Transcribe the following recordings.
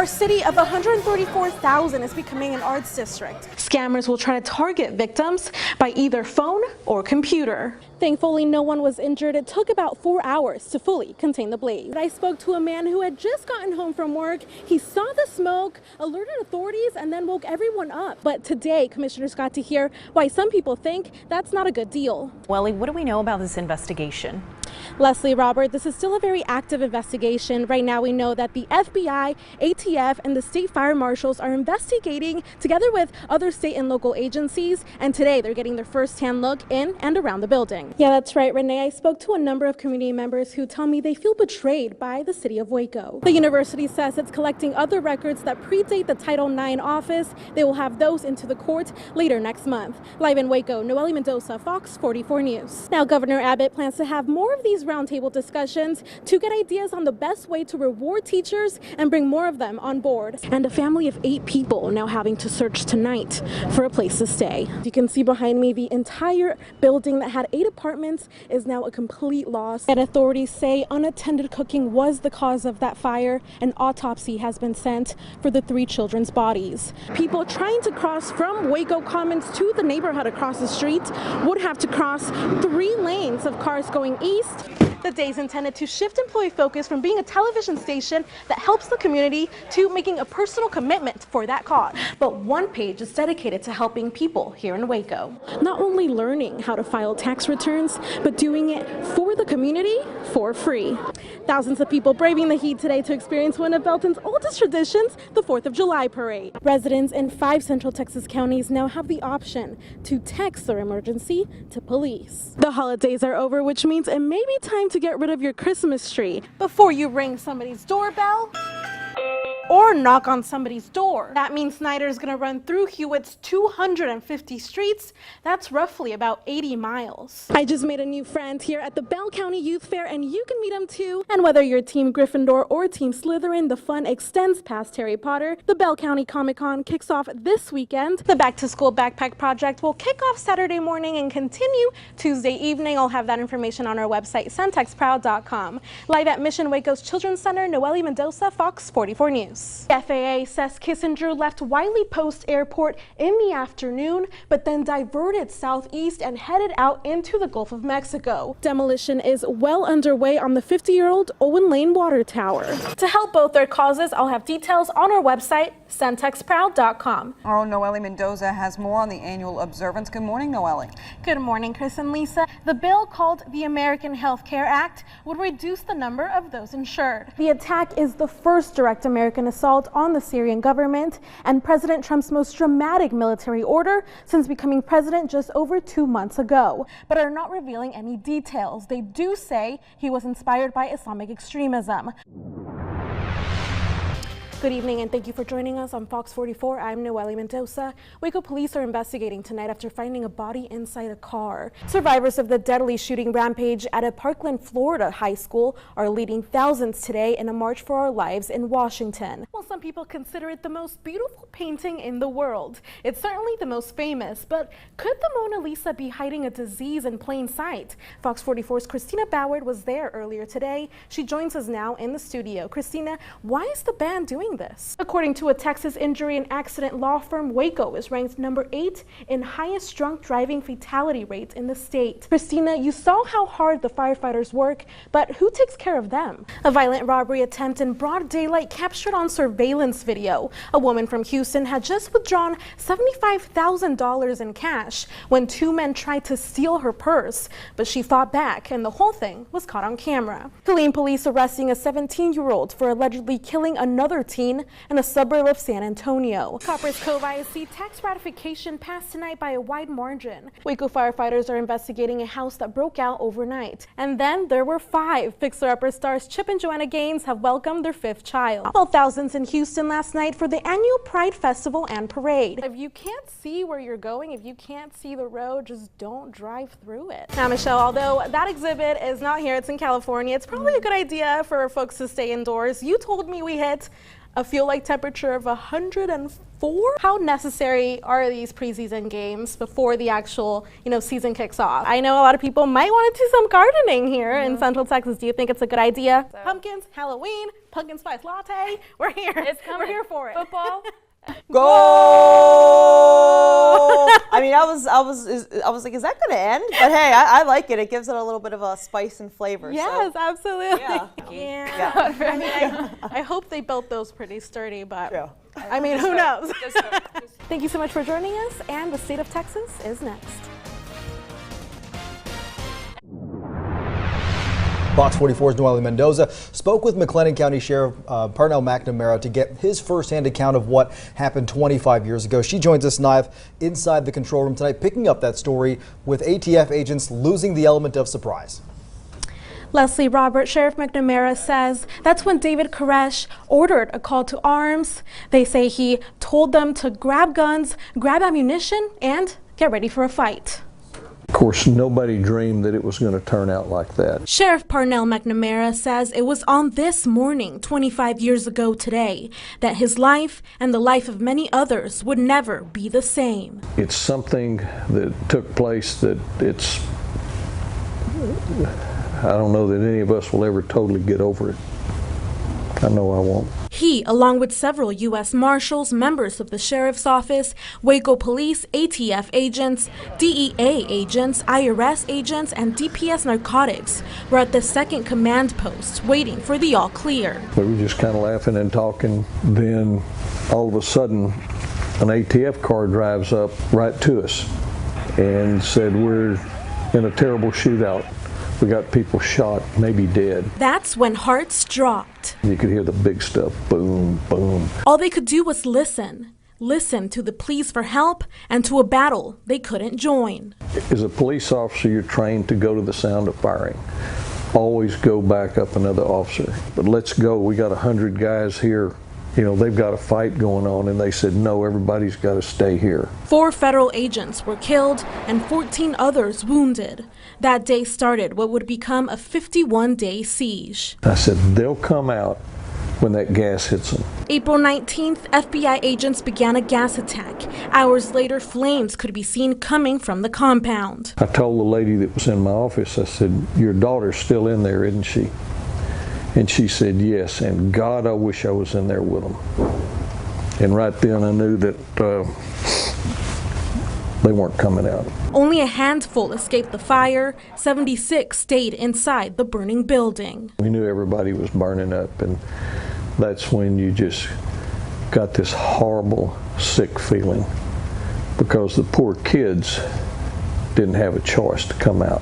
Our city of 134,000 is becoming an arts district. Scammers will try to target victims by either phone or computer. Thankfully, no one was injured. It took about 4 hours to fully contain the blaze. I spoke to a man who had just gotten home from work. He saw the smoke, alerted authorities, and then woke everyone up. But today, commissioners got to hear why some people think that's not a good deal. Welly, what do we know about this investigation? Leslie, Robert, this is still a very active investigation. Right now, we know that the FBI, ATF, and the state fire marshals are investigating together with other state and local agencies. And today, they're getting their first-hand look in and around the building. Yeah, that's right, Renee. I spoke to a number of community members who tell me they feel betrayed by the city of Waco. The university says it's collecting other records that predate the Title IX office. They will have those into the court later next month. Live in Waco, Mendoza, Fox 44 News. Now, Governor Abbott plans to have more of these roundtable discussions to get ideas on the best way to reward teachers and bring more of them on board. And a family of 8 people now having to search tonight for a place to stay. You can see behind me the entire building that had 8 apartments is now a complete loss. And authorities say unattended cooking was the cause of that fire. An autopsy has been sent for the 3 children's bodies. People trying to cross from Waco Commons to the neighborhood across the street would have to cross 3 lanes of cars going east. The day is intended to shift employee focus from being a television station that helps the community to making a personal commitment for that cause. But one page is dedicated to helping people here in Waco. Not only learning how to file tax returns, but doing it for the community for free. Thousands of people braving the heat today to experience one of Belton's oldest traditions, the 4th of July parade. Residents in 5 Central Texas counties now have the option to text their emergency to police. The holidays are over, which means it may be time to get rid of your Christmas tree before you ring somebody's doorbell or knock on somebody's door. That means Snyder's gonna run through Hewitt's 250 streets. That's roughly about 80 miles. I just made a new friend here at the Bell County Youth Fair, and you can meet him too. And whether you're Team Gryffindor or Team Slytherin, the fun extends past Harry Potter. The Bell County Comic-Con kicks off this weekend. The Back to School Backpack Project will kick off Saturday morning and continue Tuesday evening. I'll have that information on our website, centexproud.com. Live at Mission Waco's Children's Center, Mendoza, Fox 44 News. The FAA says Kissinger left Wiley Post Airport in the afternoon, but then diverted southeast and headed out into the Gulf of Mexico. Demolition is well underway on the 50-year-old Owen Lane water tower. To help both their causes, I'll have details on our website, centexproud.com. Our own Noelle Mendoza has more on the annual observance. Good morning, Noelle. Good morning, Chris and Lisa. The bill called the American Health Care Act would reduce the number of those insured. The attack is the first direct American assault on the Syrian government and President Trump's most dramatic military order since becoming president just over 2 months ago, but are not revealing any details. They do say he was inspired by Islamic extremism. Good evening and thank you for joining us on Fox 44. I'm Noelle Mendoza. Waco police are investigating tonight after finding a body inside a car. Survivors of the deadly shooting rampage at a Parkland, Florida high school are leading thousands today in a March for Our Lives in Washington. Well, some people consider it the most beautiful painting in the world. It's certainly the most famous, but could the Mona Lisa be hiding a disease in plain sight? Fox 44's Christina Ballard was there earlier today. She joins us now in the studio. Christina, why is the band doing this? According to a Texas injury and accident law firm, Waco is ranked number 8 in highest drunk driving fatality rates in the state. Christina, you saw how hard the firefighters work, but who takes care of them? A violent robbery attempt in broad daylight captured on surveillance video. A woman from Houston had just withdrawn $75,000 in cash when 2 men tried to steal her purse, but she fought back and the whole thing was caught on camera. Killeen police arresting a 17-year-old for allegedly killing another teen in a suburb of San Antonio. Copper's Cove ISD tax ratification passed tonight by a wide margin. Waco firefighters are investigating a house that broke out overnight. And then there were 5. Fixer-upper stars Chip and Joanna Gaines have welcomed their 5th child. Well, thousands in Houston last night for the annual Pride Festival and Parade. If you can't see where you're going, if you can't see the road, just don't drive through it. Now, Michelle, although that exhibit is not here, it's in California, it's probably a good idea for folks to stay indoors. You told me we hit a feel-like temperature of 104 4. How necessary are these preseason games before the actual, season kicks off? I know a lot of people might want to do some gardening here in Central Texas. Do you think it's a good idea? So, pumpkins, Halloween, pumpkin spice latte. We're here. It's coming. We're here for it. Football. Go! I mean, I was like, is that going to end? But hey, I like it. It gives it a little bit of a spice and flavor. Yes, so. absolutely. Yeah. I hope they built those pretty sturdy, but True. I mean, who knows? Thank you so much for joining us, and the state of Texas is next. Fox 44's Noelle Mendoza spoke with McLennan County Sheriff Parnell McNamara to get his firsthand account of what happened 25 years ago. She joins us live inside the control room tonight, picking up that story with ATF agents losing the element of surprise. Leslie Robert, Sheriff McNamara says that's when David Koresh ordered a call to arms. They say he told them to grab guns, grab ammunition, and get ready for a fight. Of course, nobody dreamed that it was going to turn out like that. Sheriff Parnell McNamara says it was on this morning, 25 years ago today, that his life and the life of many others would never be the same. It's something that took place that I don't know that any of us will ever totally get over it. I know I won't. He, along with several U.S. Marshals, members of the Sheriff's Office, Waco Police, ATF agents, DEA agents, IRS agents, and DPS Narcotics were at the second command post waiting for the all clear. We were just kind of laughing and talking. Then all of a sudden, an ATF car drives up right to us and said, "We're in a terrible shootout. We got people shot, maybe dead." That's when hearts dropped. You could hear the big stuff, boom, boom. All they could do was listen to the pleas for help and to a battle they couldn't join. As a police officer, you're trained to go to the sound of firing. Always go back up another officer. But let's go, we got 100 guys here. They've got a fight going on, and they said, no, everybody's got to stay here. 4 federal agents were killed and 14 others wounded. That day started what would become a 51-day siege. I said, they'll come out when that gas hits them. April 19th, FBI agents began a gas attack. Hours later, flames could be seen coming from the compound. I told the lady that was in my office, I said, your daughter's still in there, isn't she? And she said, yes, and God, I wish I was in there with them. And right then I knew that they weren't coming out. Only a handful escaped the fire. 76 stayed inside the burning building. We knew everybody was burning up, and that's when you just got this horrible, sick feeling, because the poor kids didn't have a choice to come out.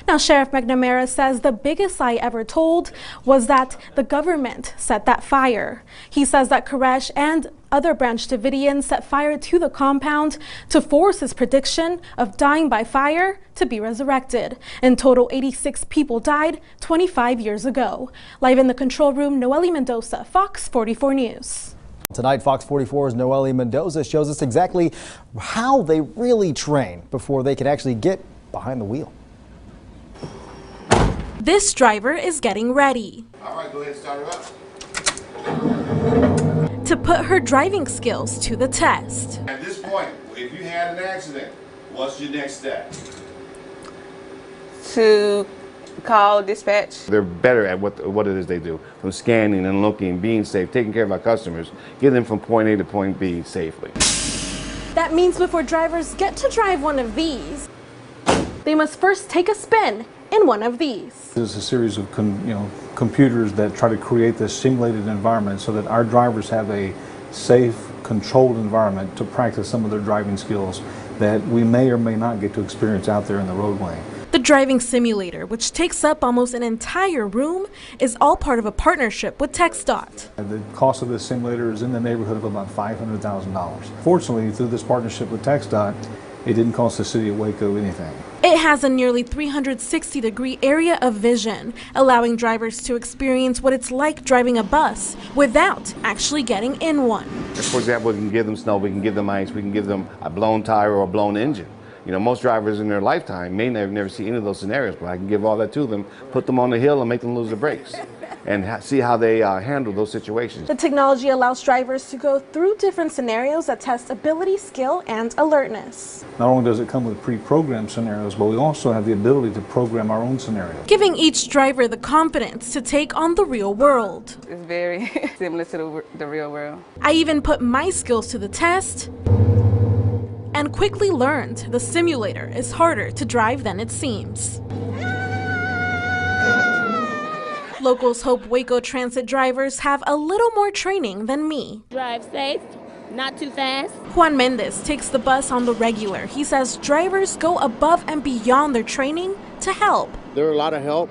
Now, Sheriff McNamara says the biggest lie ever told was that the government set that fire. He says that Koresh and other Branch Davidians set fire to the compound to force his prediction of dying by fire to be resurrected. In total, 86 people died 25 years ago. Live in the control room, Noelle Mendoza, Fox 44 News. Tonight, Fox 44's Noelle Mendoza shows us exactly how they really train before they can actually get behind the wheel. This driver is getting ready. All right, go ahead and start her up. To put her driving skills to the test. At this point, if you had an accident, what's your next step? To call dispatch. They're better at what it is they do, from scanning and looking, being safe, taking care of our customers, getting them from point A to point B safely. That means before drivers get to drive one of these, they must first take a spin in one of these. There's a series of computers that try to create this simulated environment so that our drivers have a safe, controlled environment to practice some of their driving skills that we may or may not get to experience out there in the roadway. The driving simulator, which takes up almost an entire room, is all part of a partnership with TxDOT. The cost of this simulator is in the neighborhood of about $500,000. Fortunately, through this partnership with TxDOT, it didn't cost the city of Waco anything. It has a nearly 360-degree area of vision, allowing drivers to experience what it's like driving a bus without actually getting in one. For example, we can give them snow, we can give them ice, we can give them a blown tire or a blown engine. Most drivers in their lifetime may never see any of those scenarios, but I can give all that to them, put them on the hill and make them lose their brakes. and see how they handle those situations. The technology allows drivers to go through different scenarios that test ability, skill, and alertness. Not only does it come with pre-programmed scenarios, but we also have the ability to program our own scenarios. Giving each driver the confidence to take on the real world. It's very similar to the real world. I even put my skills to the test and quickly learned the simulator is harder to drive than it seems. Locals hope Waco Transit drivers have a little more training than me. Drive safe, not too fast. Juan Mendez takes the bus on the regular. He says drivers go above and beyond their training to help. They're a lot of help.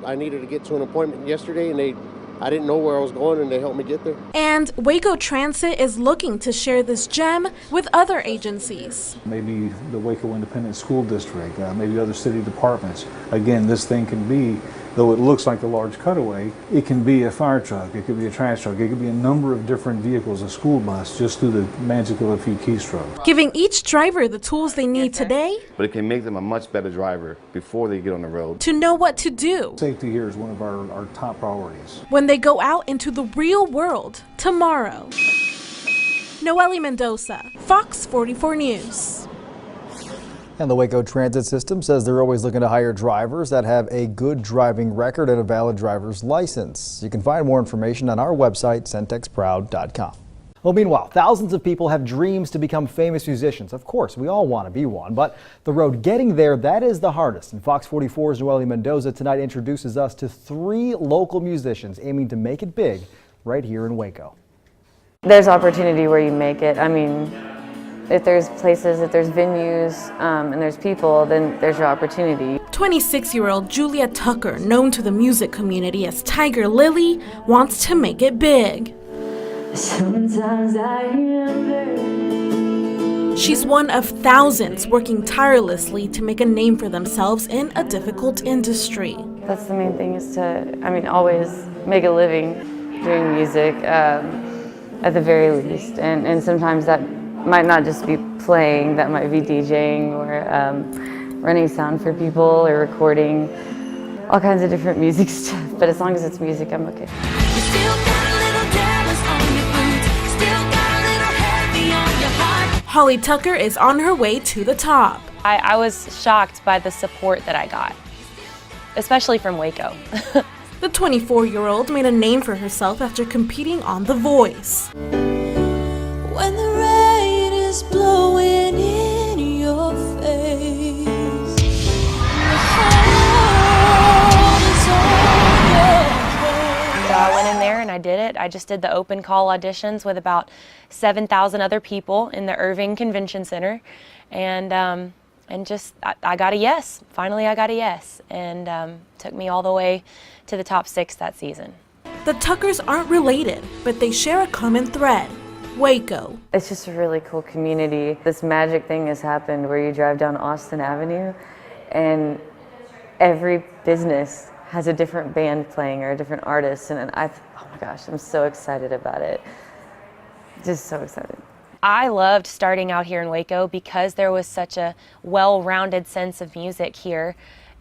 I needed to get to an appointment yesterday, and I didn't know where I was going, and they helped me get there. And Waco Transit is looking to share this gem with other agencies. Maybe the Waco Independent School District, maybe other city departments. Again, this thing can be, though it looks like a large cutaway, it can be a fire truck, it could be a trash truck, it could be a number of different vehicles, a school bus, just through the magic of a few keystrokes. Giving each driver the tools they need today, But it can make them a much better driver before they get on the road. to know what to do Safety here is one of our top priorities. when they go out into the real world tomorrow. Noelle Mendoza, Fox 44 News. And the Waco Transit System says they're always looking to hire drivers that have a good driving record and a valid driver's license. You can find more information on our website, centexproud.com. Well, meanwhile, thousands of people have dreams to become famous musicians. Of course, we all want to be one, but the road getting there, that is the hardest. And Fox 44's Noelle Mendoza tonight introduces us to 3 local musicians aiming to make it big right here in Waco. There's opportunity where you make it. I mean, if there's places, if there's venues, and there's people, then there's your opportunity. 26-year-old Julia Tucker, known to the music community as Tiger Lily, wants to make it big. Sometimes I remember. She's one of thousands working tirelessly to make a name for themselves in a difficult industry. That's the main thing, is to, always make a living doing music, at the very least. And sometimes that might not just be playing, that might be DJing or running sound for people or recording all kinds of different music stuff. But as long as it's music, I'm okay. Holly Tucker is on her way to the top. I was shocked by the support that I got, especially from Waco. The 24-year-old made a name for herself after competing on The Voice. When the rain is blowing in your face, So I went in there and I did it. I just did the open call auditions with about 7,000 other people in the Irving Convention Center, and I got a yes. Finally, I got a yes, and took me all the way to the top 6 that season. The Tuckers aren't related, but they share a common thread: Waco. It's just a really cool community. This magic thing has happened where you drive down Austin Avenue and every business has a different band playing or a different artist, and oh my gosh, I'm so excited about it. Just so excited. I loved starting out here in Waco because there was such a well-rounded sense of music here,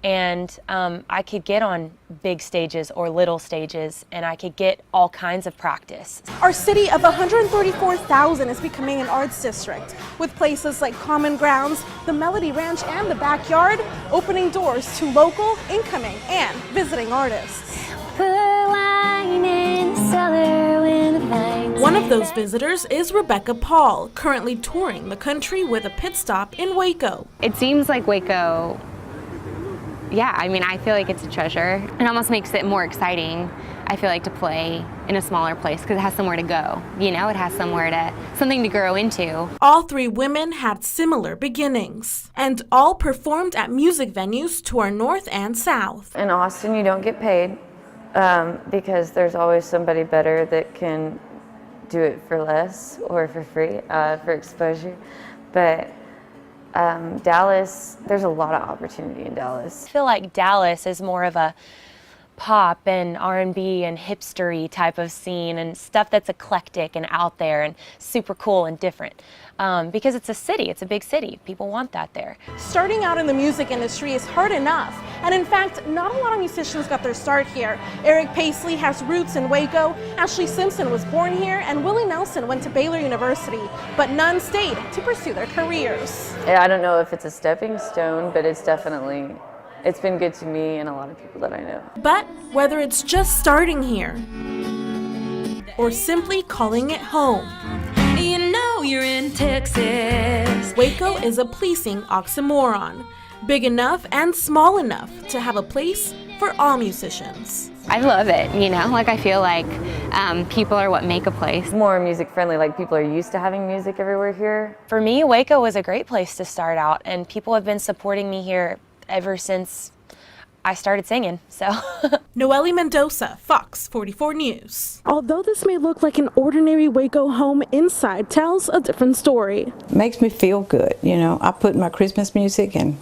and I could get on big stages or little stages, and I could get all kinds of practice. Our city of 134,000 is becoming an arts district, with places like Common Grounds, the Melody Ranch, and the Backyard opening doors to local, incoming, and visiting artists. One of those visitors is Rebecca Paul, currently touring the country with a pit stop in Waco. It seems like Waco, I feel like it's a treasure. It almost makes it more exciting, I feel like, to play in a smaller place because it has somewhere to go. It has something to grow into. All 3 women had similar beginnings and all performed at music venues to our north and south. In Austin, you don't get paid because there's always somebody better that can do it for less or for free, for exposure. But Dallas, there's a lot of opportunity in Dallas. I feel like Dallas is more of a pop and R&B and hipstery type of scene and stuff that's eclectic and out there and super cool and different. Because it's a city, it's a big city. People want that there. Starting out in the music industry is hard enough. And in fact, not a lot of musicians got their start here. Eric Paisley has roots in Waco, Ashley Simpson was born here, and Willie Nelson went to Baylor University, but none stayed to pursue their careers. Yeah, I don't know if it's a stepping stone, but it's been good to me and a lot of people that I know. But whether it's just starting here or simply calling it home, You know you're in Texas. Waco is a pleasing oxymoron, big enough and small enough to have a place for all musicians. I love it, you know, like I feel like people are what make a place. More music friendly, like people are used to having music everywhere here. For me, Waco was a great place to start out, and people have been supporting me here ever since I started singing, so. Noelle Mendoza, Fox 44 News. Although this may look like an ordinary Waco home, inside tells a different story. Makes me feel good, you know. I put my Christmas music and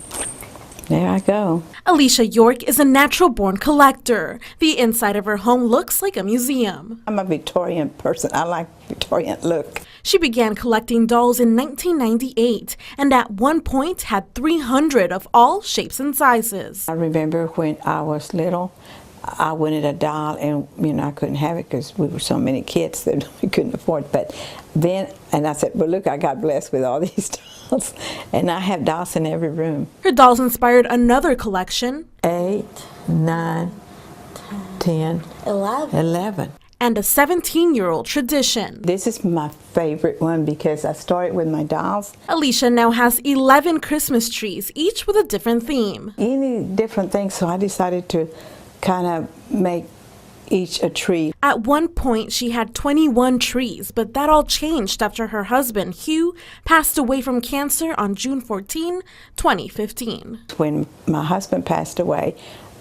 there I go. Alicia York is a natural-born collector. The inside of her home looks like a museum. I'm a Victorian person. I like Victorian look. She began collecting dolls in 1998 and at one point had 300 of all shapes and sizes. I remember when I was little, I wanted a doll and, you know, I couldn't have it because we were so many kids that we couldn't afford it. But then, and I said, well, look, I got blessed with all these dolls and I have dolls in every room. Her dolls inspired another collection. 8, 9, 10, 11. And a 17-year-old tradition. This is my favorite one because I started with my dolls. Alicia now has 11 Christmas trees, each with a different theme. Any different things, so I decided to kind of make each a tree. At one point, she had 21 trees, but that all changed after her husband, Hugh, passed away from cancer on June 14, 2015. When my husband passed away,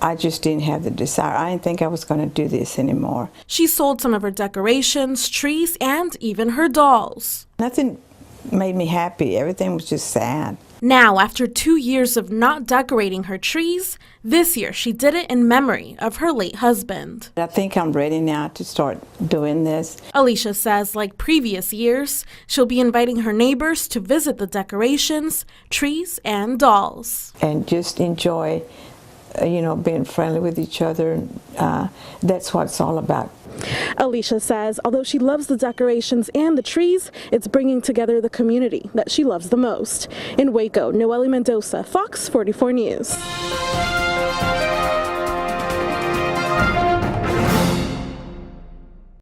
I just didn't have the desire. I didn't think I was going to do this anymore. She sold some of her decorations, trees, and even her dolls. Nothing made me happy. Everything was just sad. Now, after 2 years of not decorating her trees, this year she did it in memory of her late husband. I think I'm ready now to start doing this. Alicia says, like previous years, she'll be inviting her neighbors to visit the decorations, trees, and dolls. And just enjoy you know, being friendly with each other. That's what it's all about. Alicia says, although she loves the decorations and the trees, it's bringing together the community that she loves the most. In Waco, Noelle Mendoza, Fox 44 News.